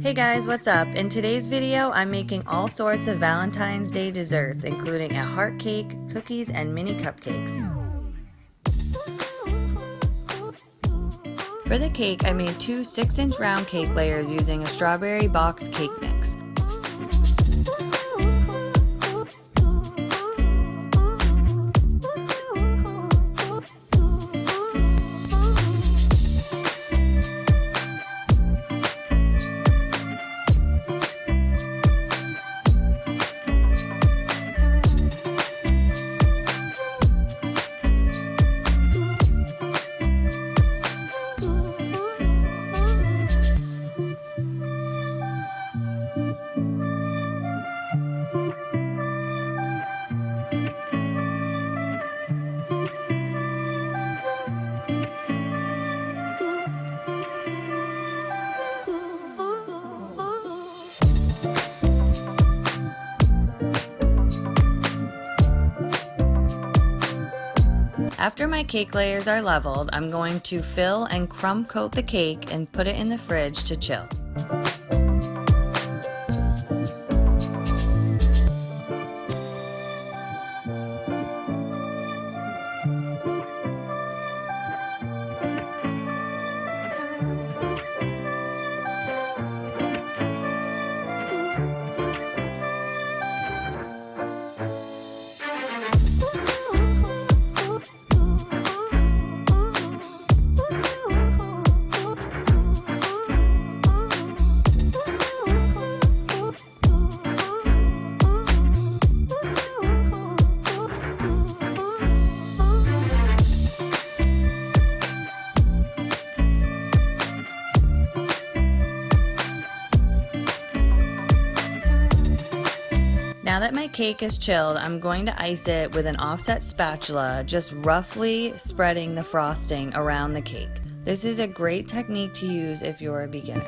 Hey guys, what's up? In today's video, I'm making all sorts of Valentine's Day desserts, including a heart cake, cookies, and mini cupcakes. For the cake, I made two 6-inch round cake layers using a strawberry box cake mix. After my cake layers are leveled, I'm going to fill and crumb coat the cake and put it in the fridge to chill. Now that my cake is chilled, I'm going to ice it with an offset spatula, just roughly spreading the frosting around the cake. This is a great technique to use if you're a beginner.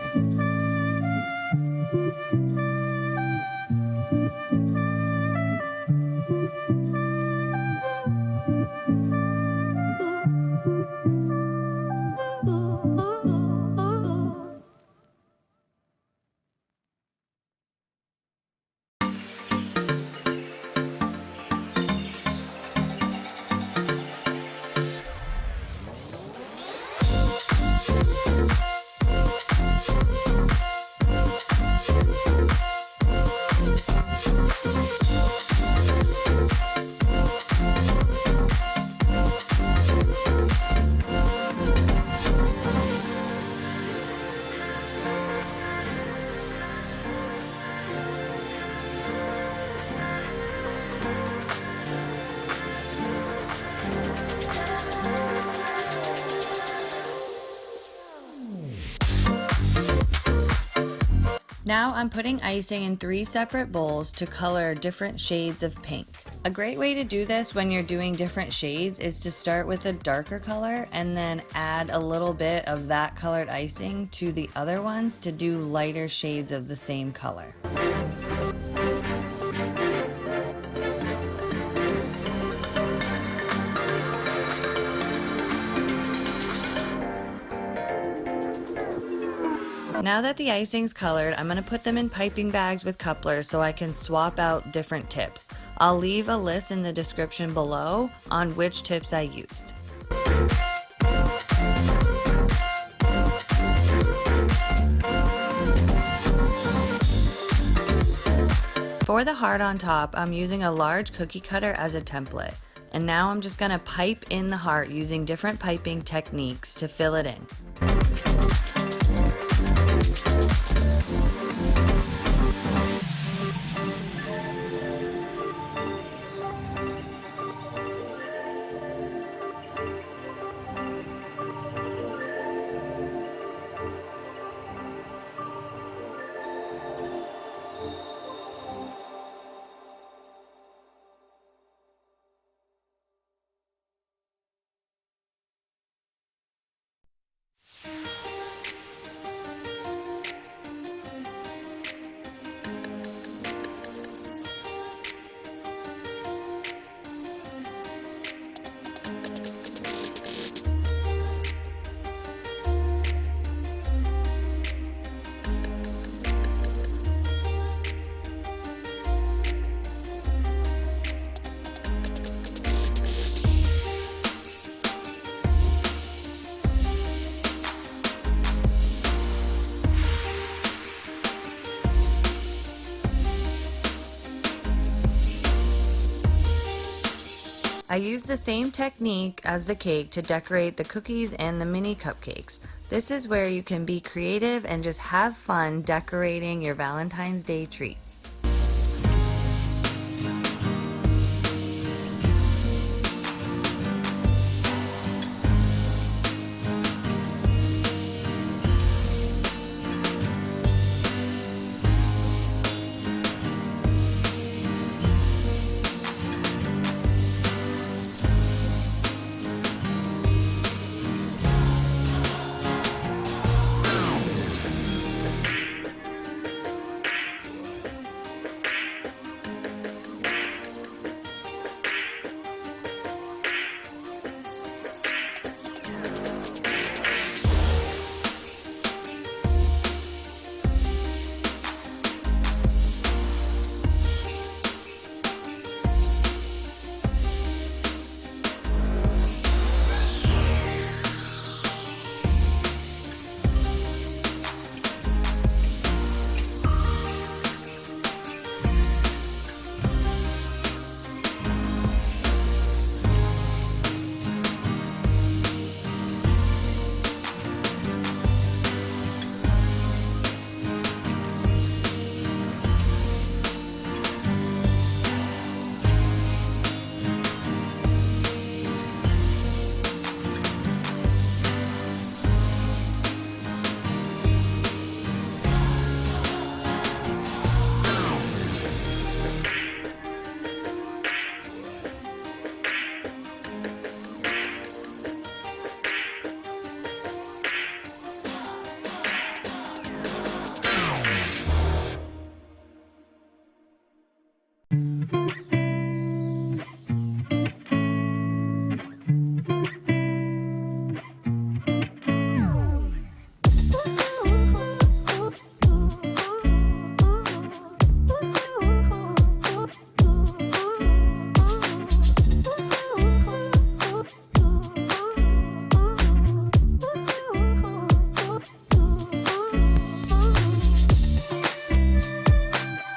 Now I'm putting icing in 3 separate bowls to color different shades of pink. A great way to do this when you're doing different shades is to start with a darker color and then add a little bit of that colored icing to the other ones to do lighter shades of the same color. Now that the icing's colored, I'm going to put them in piping bags with couplers so I can swap out different tips. I'll leave a list in the description below on which tips I used. For the heart on top, I'm using a large cookie cutter as a template. And now I'm just going to pipe in the heart using different piping techniques to fill it in. I used the same technique as the cake to decorate the cookies and the mini cupcakes. This is where you can be creative and just have fun decorating your Valentine's Day treats.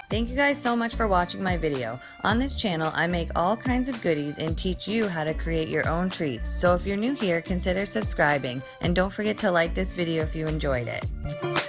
Thank you guys so much for watching my video. On this channel, I make all kinds of goodies and teach you how to create your own treats. So if you're new here, consider subscribing and don't forget to like this video if you enjoyed it.